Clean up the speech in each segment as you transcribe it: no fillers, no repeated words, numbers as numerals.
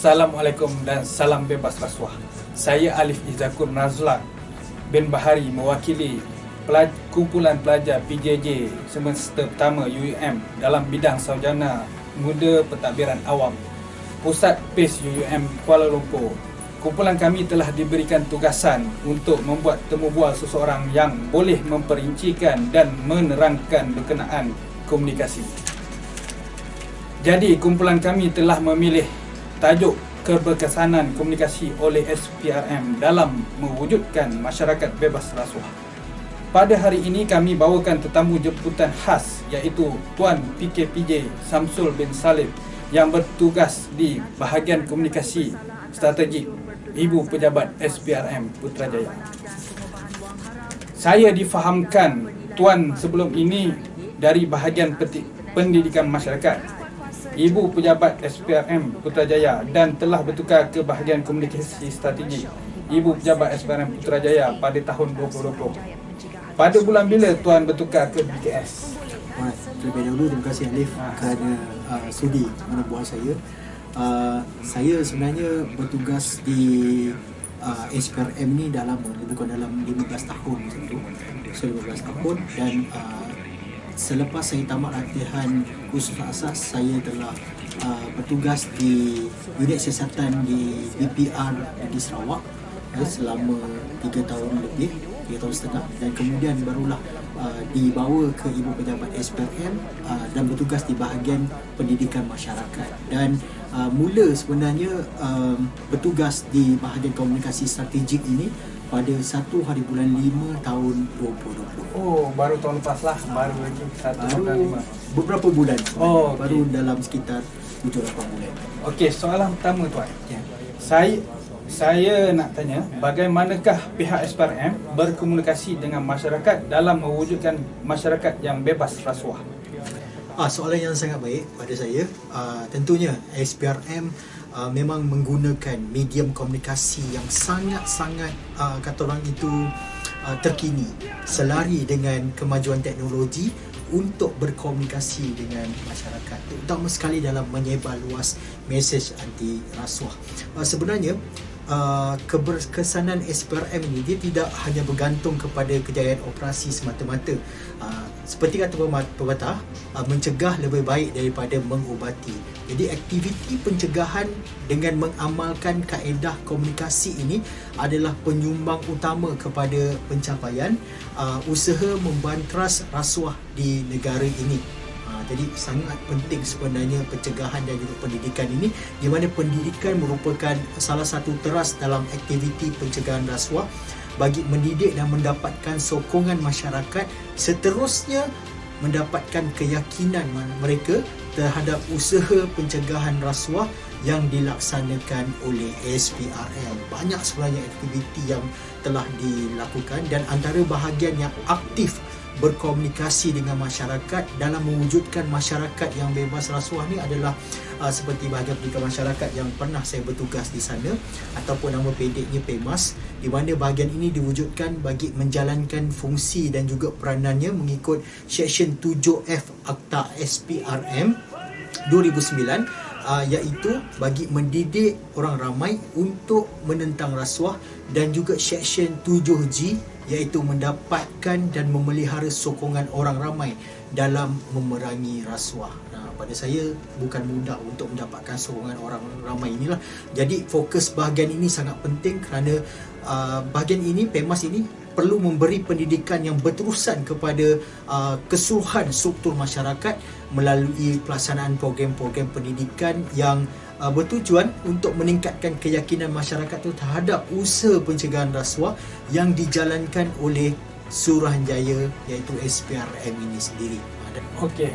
Assalamualaikum dan salam bebas rasuah. Saya Alif Izakur Nazlan bin Bahari mewakili kumpulan pelajar PJJ semester pertama UUM dalam bidang sarjana muda pentadbiran awam Pusat PACE UUM Kuala Lumpur. Kumpulan kami telah diberikan tugasan untuk membuat temu bual seseorang yang boleh memperincikan dan menerangkan berkenaan komunikasi. Jadi kumpulan kami telah memilih tajuk keberkesanan komunikasi oleh SPRM dalam mewujudkan masyarakat bebas rasuah. Pada hari ini kami bawakan tetamu jemputan khas iaitu Tuan PKPJ Samsul bin Salim yang bertugas di bahagian komunikasi strategik Ibu Pejabat SPRM Putrajaya. Saya difahamkan Tuan sebelum ini dari bahagian pendidikan masyarakat Ibu Pejabat SPRM Putrajaya dan telah bertukar ke bahagian komunikasi strategi Ibu Pejabat SPRM Putrajaya pada tahun 2020. Pada bulan bila Tuan bertukar ke BKS? Terlebih dahulu terima kasih Alif kerana sudi menempuh saya. Saya sebenarnya bertugas di SPRM ni dah lama, lebih kurang dalam 15 tahun macam tu. So 15 tahun dan selepas saya tamat latihan kursus asas, saya telah bertugas di unit siasatan di BPR di Sarawak selama 3 tahun lebih, 3 tahun setengah, dan kemudian barulah dibawa ke Ibu Pejabat SPRM dan bertugas di bahagian pendidikan masyarakat. Dan mula sebenarnya bertugas di bahagian komunikasi strategik ini pada 1 hari bulan 5 tahun 2020. Oh, baru tahun lepas lah, baru lagi 1 bulan 5. Beberapa bulan. Oh, baru dalam sekitar 7-8 bulan. Okey, soalan pertama Tuan. Ya. Saya nak tanya, bagaimanakah pihak SPRM berkomunikasi dengan masyarakat dalam mewujudkan masyarakat yang bebas rasuah? Soalan yang sangat baik pada saya. Tentunya SPRM memang menggunakan medium komunikasi yang sangat-sangat kata orang itu terkini, selari dengan kemajuan teknologi untuk berkomunikasi dengan masyarakat, terutama sekali dalam menyebar luas mesej anti rasuah. Sebenarnya keberkesanan SPRM ini dia tidak hanya bergantung kepada kejayaan operasi semata-mata. Seperti kata pepatah, mencegah lebih baik daripada mengubati. Jadi aktiviti pencegahan dengan mengamalkan kaedah komunikasi ini adalah penyumbang utama kepada pencapaian usaha membantras rasuah di negara ini. Jadi sangat penting sebenarnya pencegahan dan juga pendidikan ini, di mana pendidikan merupakan salah satu teras dalam aktiviti pencegahan rasuah bagi mendidik dan mendapatkan sokongan masyarakat, seterusnya mendapatkan keyakinan mereka terhadap usaha pencegahan rasuah yang dilaksanakan oleh SPRM. Banyak sebenarnya aktiviti yang telah dilakukan, dan antara bahagian yang aktif berkomunikasi dengan masyarakat dalam mewujudkan masyarakat yang bebas rasuah ni adalah seperti bahagian pendidikan masyarakat yang pernah saya bertugas di sana, ataupun nama pendeknya PEMAS, di mana bahagian ini diwujudkan bagi menjalankan fungsi dan juga peranannya mengikut Seksyen 7F Akta SPRM 2009, iaitu bagi mendidik orang ramai untuk menentang rasuah, dan juga Seksyen 7G iaitu mendapatkan dan memelihara sokongan orang ramai dalam memerangi rasuah. Pada saya bukan mudah untuk mendapatkan sokongan orang ramai inilah. Jadi fokus bahagian ini sangat penting kerana bahagian ini, PEMAS ini, perlu memberi pendidikan yang berterusan kepada keseluruhan struktur masyarakat melalui pelaksanaan program-program pendidikan yang bertujuan untuk meningkatkan keyakinan masyarakat itu terhadap usaha pencegahan rasuah yang dijalankan oleh Suruhanjaya iaitu SPRM ini sendiri. Okey.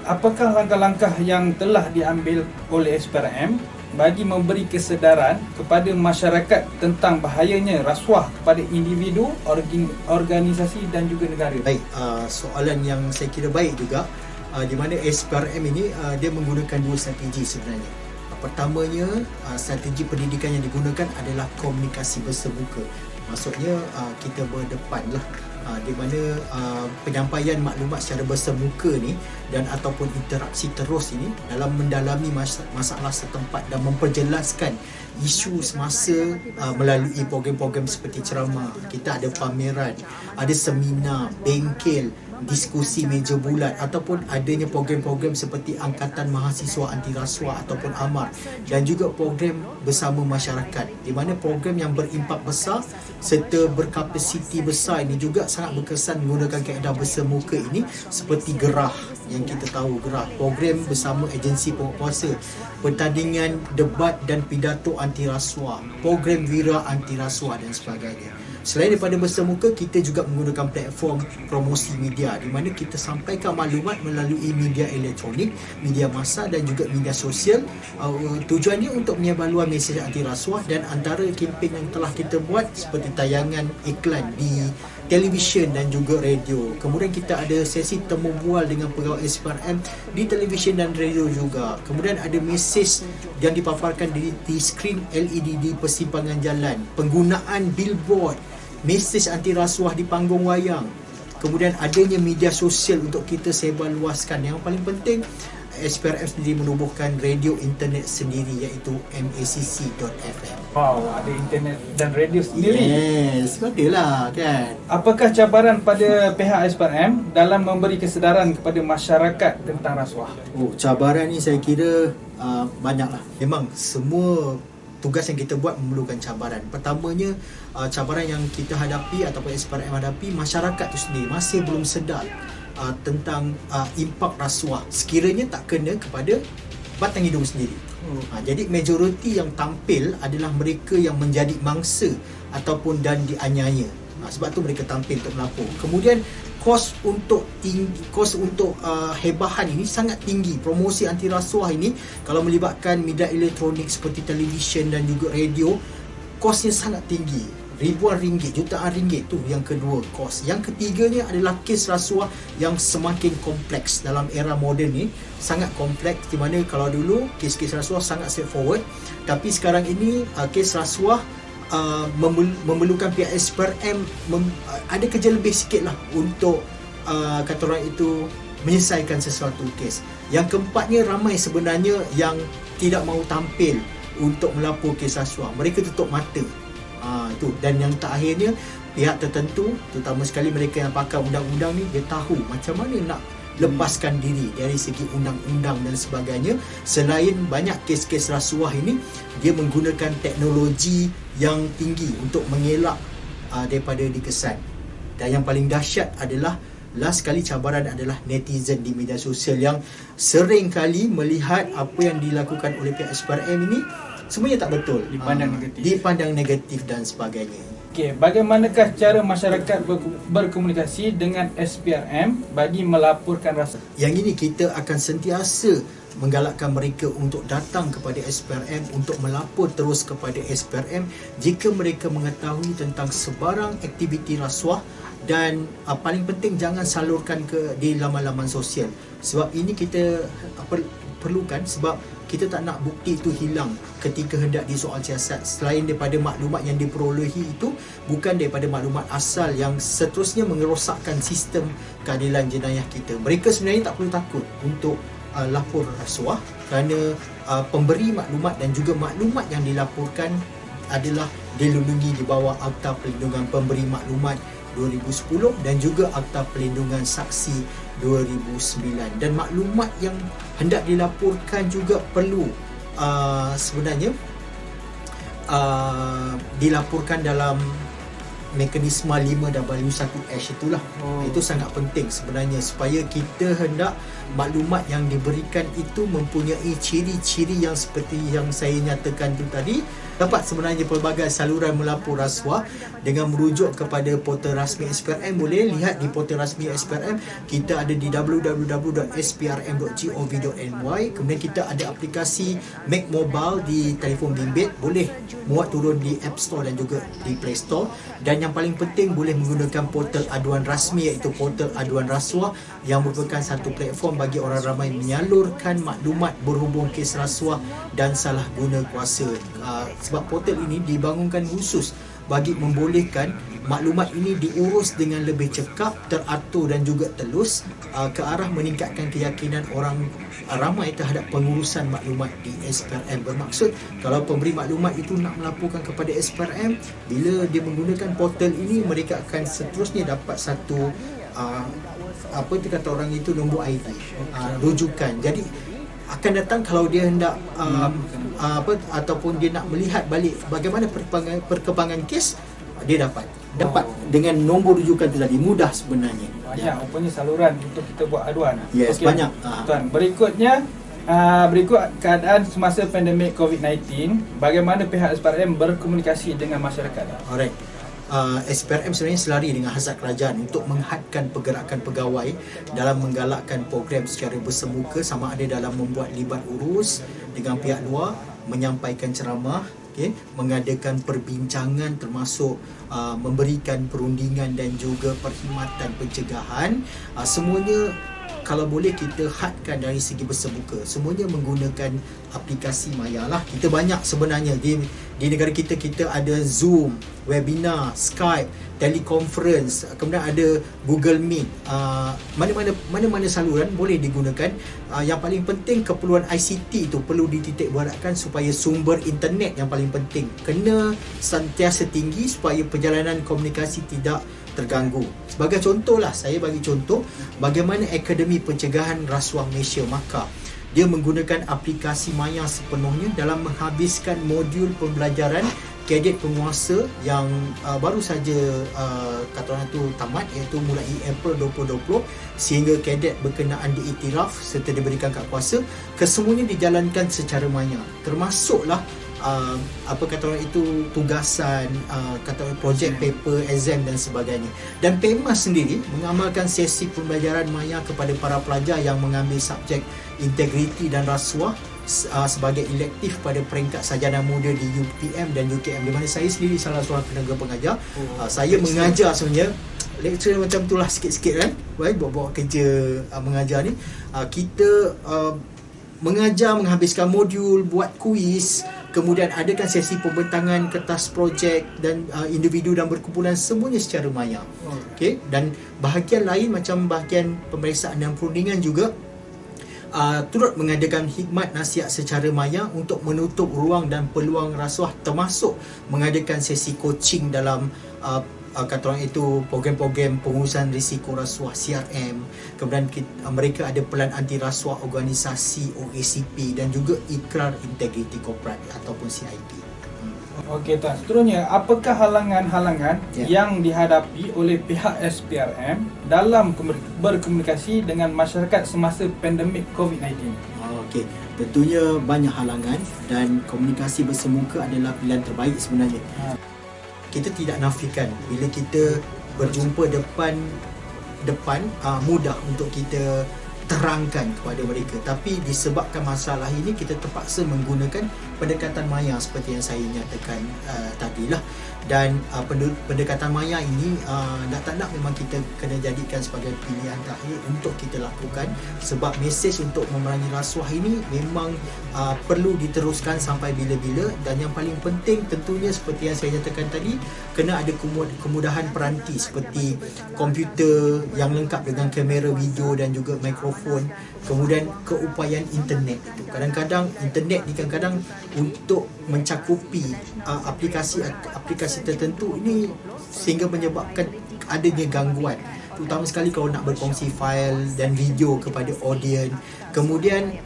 Apakah langkah-langkah yang telah diambil oleh SPRM bagi memberi kesedaran kepada masyarakat tentang bahayanya rasuah kepada individu, organisasi dan juga negara? Baik, soalan yang saya kira baik juga, di mana SPRM ini dia menggunakan 2 strategi sebenarnya. Pertamanya, strategi pendidikan yang digunakan adalah komunikasi bersemuka. Maksudnya kita berdepan lah di mana penyampaian maklumat secara bersemuka ni dan ataupun interaksi terus ini dalam mendalami masalah setempat dan memperjelaskan isu semasa melalui program-program seperti ceramah, kita ada pameran, ada seminar, bengkel, diskusi meja bulat ataupun adanya program-program seperti Angkatan Mahasiswa Anti Rasuah ataupun AMAR dan juga program bersama masyarakat di mana program yang berimpak besar serta berkapasiti besar ini juga sangat berkesan menggunakan kaedah bersemuka ini seperti Gerah yang kita tahu Gerah, program bersama agensi penguasa, pertandingan debat dan pidato anti rasuah, program Wira anti rasuah dan sebagainya. Selain daripada bersemuka, kita juga menggunakan platform promosi media di mana kita sampaikan maklumat melalui media elektronik, media massa dan juga media sosial. Tujuannya untuk menyebar luar mesej anti rasuah dan antara kempen yang telah kita buat seperti tayangan iklan di televisyen dan juga radio. Kemudian kita ada sesi temu bual dengan pegawai SPRM di televisyen dan radio juga. Kemudian ada mesej yang dipaparkan di skrin LED di persimpangan jalan, penggunaan billboard, mesej anti rasuah di panggung wayang. Kemudian adanya media sosial untuk kita sebar luaskan. Yang paling penting, SPRM sendiri menubuhkan radio internet sendiri iaitu macc.fm. Wow, ada internet dan radio sendiri. Yes, betul lah kan. Apakah cabaran pada pihak SPRM dalam memberi kesedaran kepada masyarakat tentang rasuah? Oh, cabaran ni saya kira banyak lah. Memang semua tugas yang kita buat memerlukan cabaran. Pertamanya, cabaran yang kita hadapi ataupun SPRM hadapi, masyarakat tu sendiri masih belum sedar tentang impak rasuah sekiranya tak kena kepada batang hidung sendiri. Jadi majoriti yang tampil adalah mereka yang menjadi mangsa ataupun dan dianiaya. Sebab tu mereka tampil untuk melapor. Kemudian kos untuk hebahan ini sangat tinggi. Promosi anti rasuah ini kalau melibatkan media elektronik seperti televisyen dan juga radio, kosnya sangat tinggi. Ribuan ringgit, jutaan ringgit tu yang kedua kos. Yang ketiganya adalah kes rasuah yang semakin kompleks dalam era moden ni, sangat kompleks di mana kalau dulu kes-kes rasuah sangat straightforward, tapi sekarang ini kes rasuah memerlukan pihak SPRM ada kerja lebih sikit lah untuk kata orang itu menyelesaikan sesuatu kes. Yang keempatnya, ramai sebenarnya yang tidak mahu tampil untuk melapor kes rasuah. Mereka tutup mata. Itu. Dan yang terakhirnya, pihak tertentu, terutama sekali mereka yang pakar undang-undang ni, dia tahu macam mana nak lepaskan diri dari segi undang-undang dan sebagainya. Selain banyak kes-kes rasuah ini, dia menggunakan teknologi yang tinggi untuk mengelak daripada dikesan. Dan yang paling dahsyat adalah, last kali cabaran adalah netizen di media sosial yang sering kali melihat apa yang dilakukan oleh pihak SPRM ini semuanya tak betul, dipandang negatif dan sebagainya. Okey, bagaimanakah cara masyarakat berkomunikasi dengan SPRM bagi melaporkan rasuah? Yang ini kita akan sentiasa menggalakkan mereka untuk datang kepada SPRM untuk melapor terus kepada SPRM jika mereka mengetahui tentang sebarang aktiviti rasuah. Dan paling penting, jangan salurkan di laman-laman sosial. Sebab ini kita perlukan, sebab kita tak nak bukti itu hilang ketika hendak disoal siasat. Selain daripada maklumat yang diperolehi itu bukan daripada maklumat asal yang seterusnya mengerosakkan sistem keadilan jenayah kita. Mereka sebenarnya tak perlu takut untuk lapor rasuah kerana pemberi maklumat dan juga maklumat yang dilaporkan adalah dilindungi di bawah Akta Perlindungan Pemberi Maklumat 2010 dan juga Akta Perlindungan Saksi 2009. Dan maklumat yang hendak dilaporkan juga perlu sebenarnya dilaporkan dalam mekanisme 5W1H itulah. Itu sangat penting sebenarnya supaya kita hendak maklumat yang diberikan itu mempunyai ciri-ciri yang seperti yang saya nyatakan tu tadi. Dapat sebenarnya pelbagai saluran melapor rasuah dengan merujuk kepada portal rasmi SPRM. Boleh lihat di portal rasmi SPRM. Kita ada di www.sprm.gov.my. Kemudian kita ada aplikasi Make Mobile di telefon bimbit. Boleh muat turun di App Store dan juga di Play Store. Dan yang paling penting, boleh menggunakan portal aduan rasmi iaitu portal aduan rasuah yang merupakan satu platform bagi orang ramai menyalurkan maklumat berhubung kes rasuah dan salah guna kuasa. Sebab portal ini dibangunkan khusus bagi membolehkan maklumat ini diurus dengan lebih cekap, teratur dan juga telus ke arah meningkatkan keyakinan orang ramai terhadap pengurusan maklumat di SPRM. Bermaksud kalau pemberi maklumat itu nak melaporkan kepada SPRM, bila dia menggunakan portal ini, mereka akan seterusnya dapat satu apa dikata orang itu, nombor ID, rujukan. Jadi akan datang kalau dia hendak ataupun dia nak melihat balik bagaimana perkembangan kes, dia dapat dengan nombor rujukan itu tadi. Mudah sebenarnya. Banyak rupanya saluran untuk kita buat aduan. Yes, Okey, banyak. Tuan, berikutnya berikut keadaan semasa pandemik COVID-19, bagaimana pihak SPRM berkomunikasi dengan masyarakat? Alright. SPRM sebenarnya selari dengan hasrat kerajaan untuk menghadkan pergerakan pegawai dalam menggalakkan program secara bersemuka, sama ada dalam membuat libat urus dengan pihak luar, menyampaikan ceramah, mengadakan perbincangan, termasuk memberikan perundingan dan juga perkhidmatan pencegahan. Semuanya kalau boleh kita hadkan dari segi bersemuka. Semuanya menggunakan aplikasi Maya lah. Kita banyak sebenarnya di negara kita ada Zoom, webinar, Skype, teleconference, kemudian ada Google Meet. Mana-mana saluran boleh digunakan. Yang paling penting, keperluan ICT itu perlu dititik beratkan supaya sumber internet yang paling penting kena sentiasa tinggi supaya perjalanan komunikasi tidak terganggu. Sebagai contohlah, saya bagi contoh bagaimana Akademi Pencegahan Rasuah Malaysia, maka dia menggunakan aplikasi Maya sepenuhnya dalam menghabiskan modul pembelajaran kadet penguasa yang baru saja kata orang tu tamat, iaitu mulai April 2020 sehingga kadet berkenaan diiktiraf serta diberikan kad kuasa. Kesemuanya dijalankan secara Maya, termasuklah apa kata orang itu, tugasan, kata orang project paper, exam dan sebagainya. Dan PEMAS sendiri mengamalkan sesi pembelajaran Maya kepada para pelajar yang mengambil subjek integriti dan rasuah sebagai elektif pada peringkat sarjana muda di UPM dan UKM, di mana saya sendiri salah seorang tenaga pengajar. Saya mengajar sebenarnya, lecturer macam itulah sikit-sikit kan, bawa kerja mengajar ni. Kita mengajar, menghabiskan modul, buat kuis, kemudian adakan sesi pembentangan kertas projek dan individu dan berkumpulan, semuanya secara Maya. Okey, dan bahagian lain macam bahagian pemeriksaan dan perundingan juga turut mengadakan khidmat nasihat secara Maya untuk menutup ruang dan peluang rasuah, termasuk mengadakan sesi coaching dalam kata orang itu program-program pengurusan risiko rasuah CRM. Kemudian mereka ada pelan anti rasuah organisasi OACP dan juga ikrar integriti korporat ataupun CIP. Okey Tuan, seterusnya apakah halangan-halangan yang dihadapi oleh pihak SPRM dalam berkomunikasi dengan masyarakat semasa pandemik COVID-19? Okey, tentunya banyak halangan dan komunikasi bersemuka adalah pilihan terbaik sebenarnya. Kita tidak nafikan bila kita berjumpa depan mudah untuk kita terangkan kepada mereka, tapi disebabkan masalah ini kita terpaksa menggunakan pendekatan Maya seperti yang saya nyatakan tadilah. Dan pendekatan Maya ini nak tak nak memang kita kena jadikan sebagai pilihan terakhir untuk kita lakukan, sebab mesej untuk memerangi rasuah ini memang perlu diteruskan sampai bila-bila. Dan yang paling penting tentunya seperti yang saya nyatakan tadi, kena ada kemudahan peranti seperti komputer yang lengkap dengan kamera video dan juga mikrofon. Kemudian keupayaan internet itu, kadang-kadang internet ni kadang-kadang untuk mencakupi aplikasi tertentu ini sehingga menyebabkan adanya gangguan, terutama sekali kalau nak berkongsi fail dan video kepada audiens. Kemudian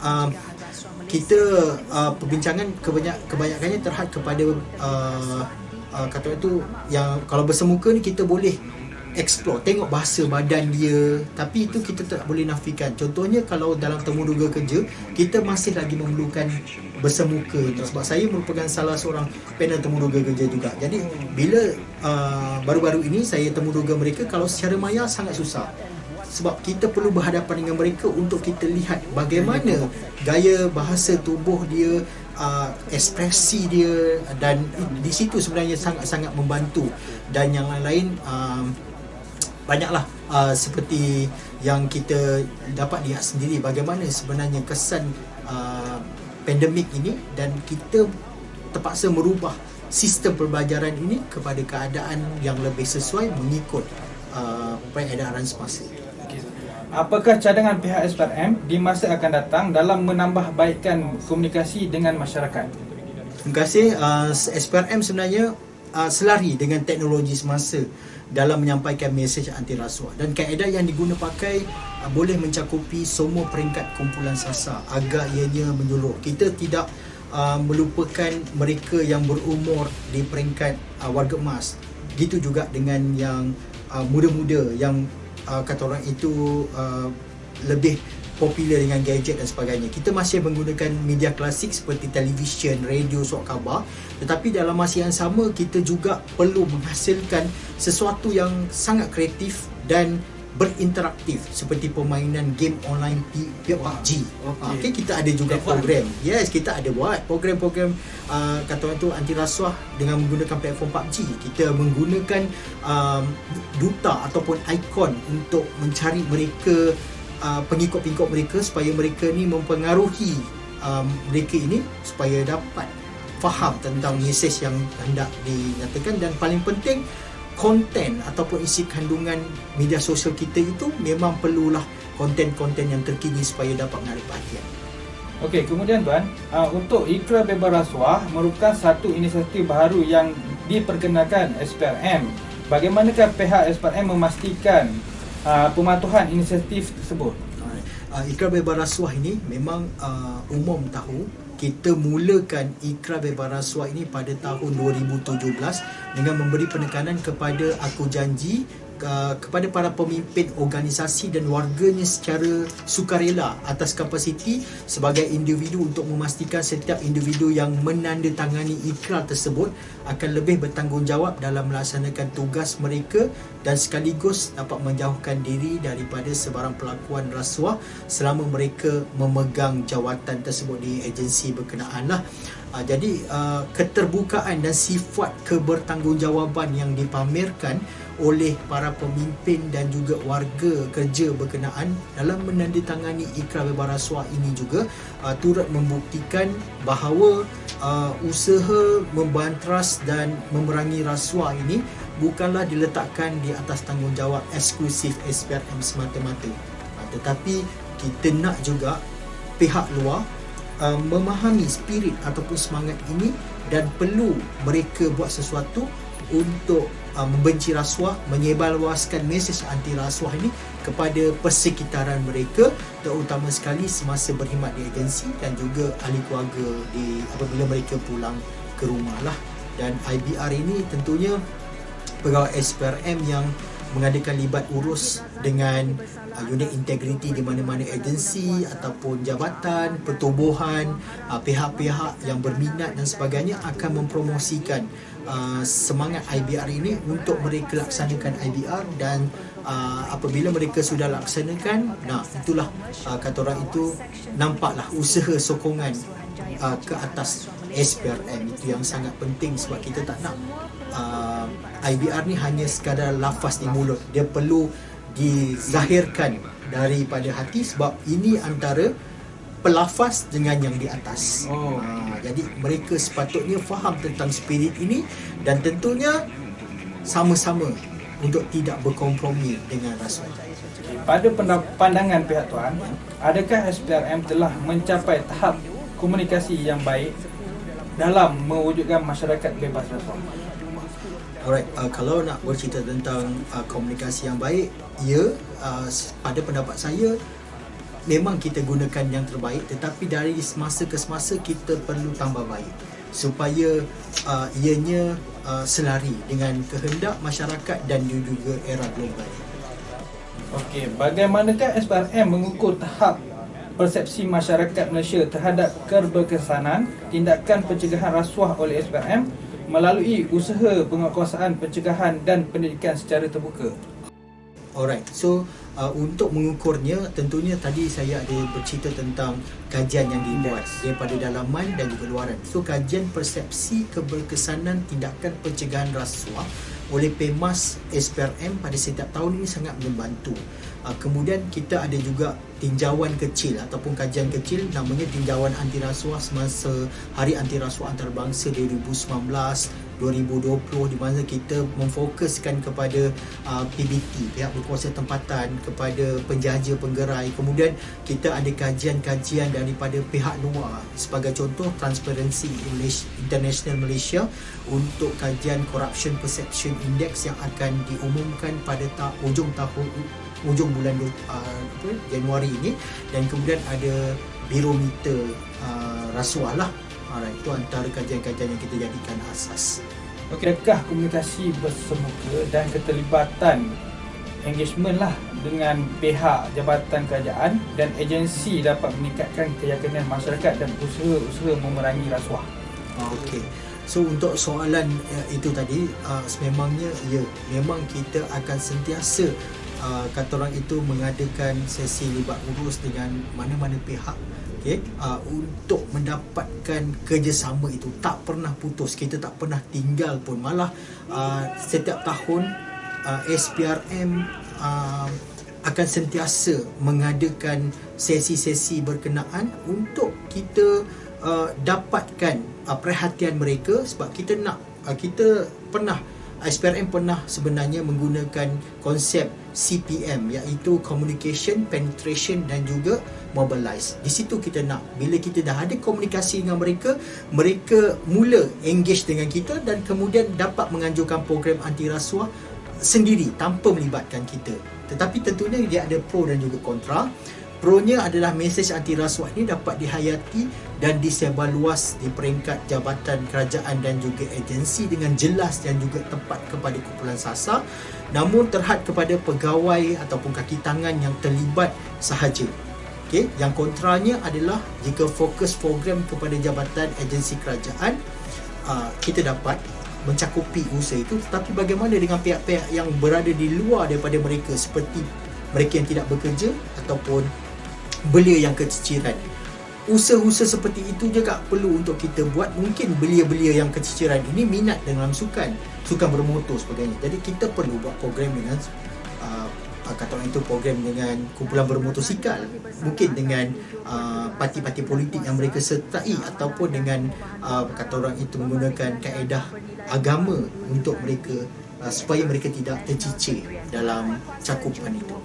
kita perbincangan kebanyakannya terhad kepada kata itu yang kalau bersemuka ni kita boleh explore, tengok bahasa badan dia, tapi itu kita tak boleh nafikan. Contohnya kalau dalam temu duga kerja, kita masih lagi memerlukan bersemuka itu, sebab saya merupakan salah seorang panel temu duga kerja juga. Jadi bila baru-baru ini saya temu duga mereka, kalau secara Maya sangat susah, sebab kita perlu berhadapan dengan mereka untuk kita lihat bagaimana gaya bahasa tubuh dia, ekspresi dia, dan di situ sebenarnya sangat-sangat membantu. Dan yang lain-lain banyaklah seperti yang kita dapat lihat sendiri bagaimana sebenarnya kesan pandemik ini, dan kita terpaksa merubah sistem pembelajaran ini kepada keadaan yang lebih sesuai mengikut peredaran semasa. Apakah cadangan pihak SPRM di masa akan datang dalam menambah baikkan komunikasi dengan masyarakat? Terima kasih. SPRM sebenarnya selari dengan teknologi semasa dalam menyampaikan mesej anti rasuah, dan kaedah yang diguna pakai boleh mencakupi semua peringkat kumpulan sasar agar ianya menyeluruh. Kita tidak melupakan mereka yang berumur di peringkat warga emas. Gitu juga dengan yang muda-muda yang kata orang itu lebih popular dengan gadget dan sebagainya. Kita masih menggunakan media klasik seperti televisyen, radio, surat khabar, tetapi dalam masa yang sama kita juga perlu menghasilkan sesuatu yang sangat kreatif dan berinteraktif seperti permainan game online PUBG. Okay, kita ada juga program. Yes, kita ada buat program-program kata orang tu anti rasuah dengan menggunakan platform PUBG. Kita menggunakan duta ataupun ikon untuk mencari mereka, pengikut-pengikut mereka, supaya mereka ni mempengaruhi mereka ini supaya dapat faham tentang mesej yang hendak dinyatakan. Dan paling penting, konten ataupun isi kandungan media sosial kita itu memang perlulah konten-konten yang terkini supaya dapat menarik perhatian. Okey, kemudian Tuan, untuk ikrar bebas rasuah merupakan satu inisiatif baru yang diperkenalkan SPRM. Bagaimanakah pihak SPRM memastikan pematuhan inisiatif tersebut? Ikrar bebas rasuah ini memang umum tahu. Kita mulakan ikrar bebas rasuah ini pada tahun 2017 dengan memberi penekanan kepada aku janji kepada para pemimpin organisasi dan warganya secara sukarela atas kapasiti sebagai individu untuk memastikan setiap individu yang menandatangani ikrar tersebut akan lebih bertanggungjawab dalam melaksanakan tugas mereka dan sekaligus dapat menjauhkan diri daripada sebarang pelakuan rasuah selama mereka memegang jawatan tersebut di agensi berkenaan lah. Jadi keterbukaan dan sifat kebertanggungjawaban yang dipamerkan oleh para pemimpin dan juga warga kerja berkenaan dalam menandatangani ikrar bebas rasuah ini juga turut membuktikan bahawa usaha membanteras dan memerangi rasuah ini bukanlah diletakkan di atas tanggungjawab eksklusif SPRM semata-mata, tetapi kita nak juga pihak luar memahami spirit ataupun semangat ini dan perlu mereka buat sesuatu untuk membenci rasuah, menyebarluaskan mesej anti rasuah ini kepada persekitaran mereka, terutama sekali semasa berkhidmat di agensi dan juga ahli keluarga apabila mereka pulang ke rumah lah. Dan IBR ini tentunya pegawai SPRM yang mengadakan libat urus dengan unit integriti di mana-mana agensi ataupun jabatan, pertubuhan, pihak-pihak yang berminat dan sebagainya akan mempromosikan semangat IBR ini untuk mereka laksanakan IBR. Dan apabila mereka sudah laksanakan, itulah kata orang itu nampaklah usaha sokongan ke atas SPRM. Itu yang sangat penting sebab kita tak nak IBR ni hanya sekadar lafaz di mulut, dia perlu dizahirkan daripada hati sebab ini antara pelafaz dengan yang di atas. Jadi mereka sepatutnya faham tentang spirit ini dan tentunya sama-sama untuk tidak berkompromi dengan rasuah. Pada pandangan pihak Tuan, adakah SPRM telah mencapai tahap komunikasi yang baik dalam mewujudkan masyarakat bebas rasuah? Alright, kalau nak bercerita tentang komunikasi yang baik, ya, pada pendapat saya memang kita gunakan yang terbaik, tetapi dari semasa ke semasa kita perlu tambah baik supaya ianya selari dengan kehendak masyarakat dan juga era global. Okey, bagaimanakah SPRM mengukur tahap persepsi masyarakat Malaysia terhadap keberkesanan tindakan pencegahan rasuah oleh SPRM melalui usaha penguatkuasaan pencegahan dan pendidikan secara terbuka? Alright, so untuk mengukurnya tentunya tadi saya ada bercerita tentang kajian yang dibuat daripada dalaman dan juga luaran. So kajian persepsi keberkesanan tindakan pencegahan rasuah oleh PEMAS SPRM pada setiap tahun ini sangat membantu. Kemudian kita ada juga tinjauan kecil ataupun kajian kecil namanya tinjauan anti rasuah semasa Hari Anti Rasuah Antarabangsa 2019 2020, di mana kita memfokuskan kepada PBT, pihak berkuasa tempatan, kepada penjaja penggerai. Kemudian kita ada kajian-kajian daripada pihak luar, sebagai contoh Transparency International Malaysia untuk kajian Corruption Perception Index yang akan diumumkan pada ujung bulan Januari ini, dan kemudian ada barometer rasuah lah. Alright, itu antara kajian-kajian yang kita jadikan asas. Okey, adakah komunikasi bersemuka dan keterlibatan engagement lah dengan pihak jabatan kerajaan dan agensi dapat meningkatkan keyakinan masyarakat dan usaha-usaha memerangi rasuah? Okey. So untuk soalan itu tadi, sememangnya ya, memang kita akan sentiasa kata orang itu mengadakan sesi libat urus dengan mana-mana pihak, untuk mendapatkan kerjasama itu. Tak pernah putus, kita tak pernah tinggal pun. Malah setiap tahun SPRM akan sentiasa mengadakan sesi-sesi berkenaan untuk kita dapatkan perhatian mereka, sebab kita pernah SPRM pernah sebenarnya menggunakan konsep CPM, iaitu Communication, Penetration dan juga Mobilize. Di situ kita nak, bila kita dah ada komunikasi dengan mereka, mereka mula engage dengan kita dan kemudian dapat menganjurkan program anti rasuah sendiri tanpa melibatkan kita. Tetapi tentunya dia ada pro dan juga kontra. Pro-nya adalah mesej anti rasuah ini dapat dihayati dan disebarluas di peringkat jabatan kerajaan dan juga agensi dengan jelas dan juga tepat kepada kumpulan sasar, namun terhad kepada pegawai ataupun kaki tangan yang terlibat sahaja. Yang kontranya adalah jika fokus program kepada jabatan agensi kerajaan, kita dapat mencakupi usaha itu. Tetapi bagaimana dengan pihak-pihak yang berada di luar daripada mereka, seperti mereka yang tidak bekerja ataupun belia yang keciciran? Usaha-usaha seperti itu juga perlu untuk kita buat. Mungkin belia-belia yang keciciran ini minat dalam sukan bermotor sebagainya. Jadi kita perlu buat program dengan kata orang itu program dengan kumpulan bermotosikal, mungkin dengan parti-parti politik yang mereka sertai, ataupun dengan kata orang itu menggunakan kaedah agama untuk mereka, supaya mereka tidak tercicir dalam cakupan itu.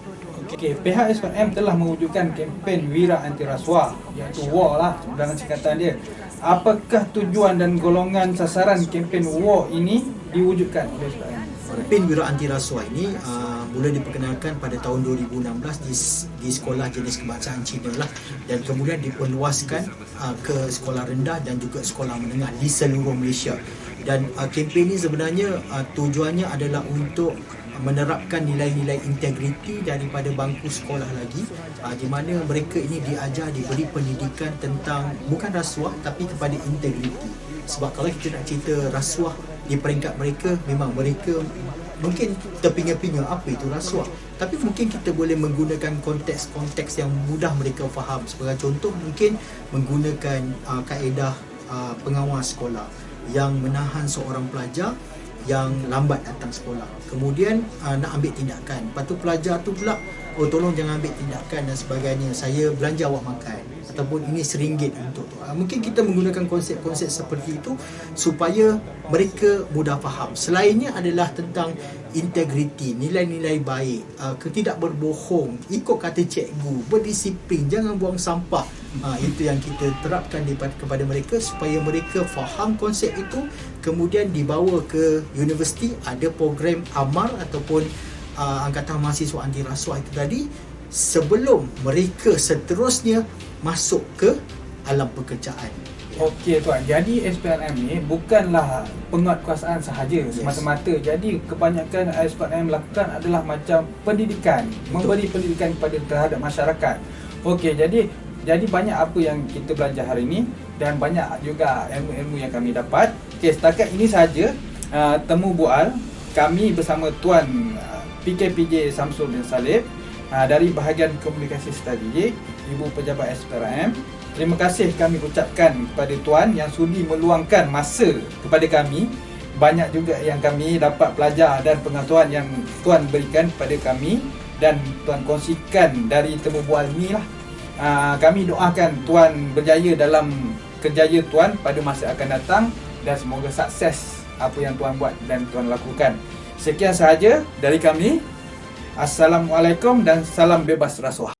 Okey, pihak SPRM telah mewujudkan kempen Wira Anti Rasuah, iaitu WAR lah dalam singkatan dia. Apakah tujuan dan golongan sasaran kempen WAR ini diwujudkan oleh SPRM? Kempen Wira Anti Rasuah ini mula diperkenalkan pada tahun 2016 di sekolah jenis kebangsaan Cina lah, dan kemudian diperluaskan ke sekolah rendah dan juga sekolah menengah di seluruh Malaysia. Dan kempen ini sebenarnya tujuannya adalah untuk menerapkan nilai-nilai integriti daripada bangku sekolah lagi, di mana mereka ini diajar, diberi pendidikan tentang bukan rasuah tapi kepada integriti. Sebab kalau kita nak cerita rasuah di peringkat mereka, memang mereka mungkin terpinga-pinga apa itu rasuah, tapi mungkin kita boleh menggunakan konteks-konteks yang mudah mereka faham. Sebagai contoh, mungkin menggunakan kaedah pengawas sekolah yang menahan seorang pelajar yang lambat datang sekolah, kemudian nak ambil tindakan. Lepas tu pelajar tu pula, oh tolong jangan ambil tindakan dan sebagainya, saya belanja awak makan, ataupun ini RM1 untuk tu. Mungkin kita menggunakan konsep-konsep seperti itu supaya mereka mudah faham. Selainnya adalah tentang integriti, nilai-nilai baik, tidak berbohong, ikut kata cikgu, berdisiplin, jangan buang sampah. Itu yang kita terapkan kepada mereka supaya mereka faham konsep itu. Kemudian dibawa ke universiti, ada program AMAR ataupun Angkatan Mahasiswa Anti Rasuah itu tadi, sebelum mereka seterusnya masuk ke alam pekerjaan. Okey tuan, jadi SPRM ni bukanlah penguatkuasaan sahaja semata-mata. Jadi kebanyakan SPRM lakukan adalah macam pendidikan, memberi pendidikan kepada terhadap masyarakat. Okey, jadi banyak apa yang kita belajar hari ini dan banyak juga ilmu-ilmu yang kami dapat. Okey, setakat ini sahaja temu bual kami bersama Tuan PKPJ Samsul bin Salib dari bahagian komunikasi strategik Ibu Pejabat SPRM. Terima kasih kami ucapkan kepada Tuan yang sudi meluangkan masa kepada kami banyak juga yang kami dapat belajar dan pengetahuan yang Tuan berikan kepada kami dan Tuan kongsikan dari temu bual ni lah. Kami doakan Tuan berjaya dalam kerjaya Tuan pada masa akan datang dan semoga sukses apa yang Tuan buat dan Tuan lakukan. Sekian sahaja dari kami. Assalamualaikum dan salam bebas rasuah.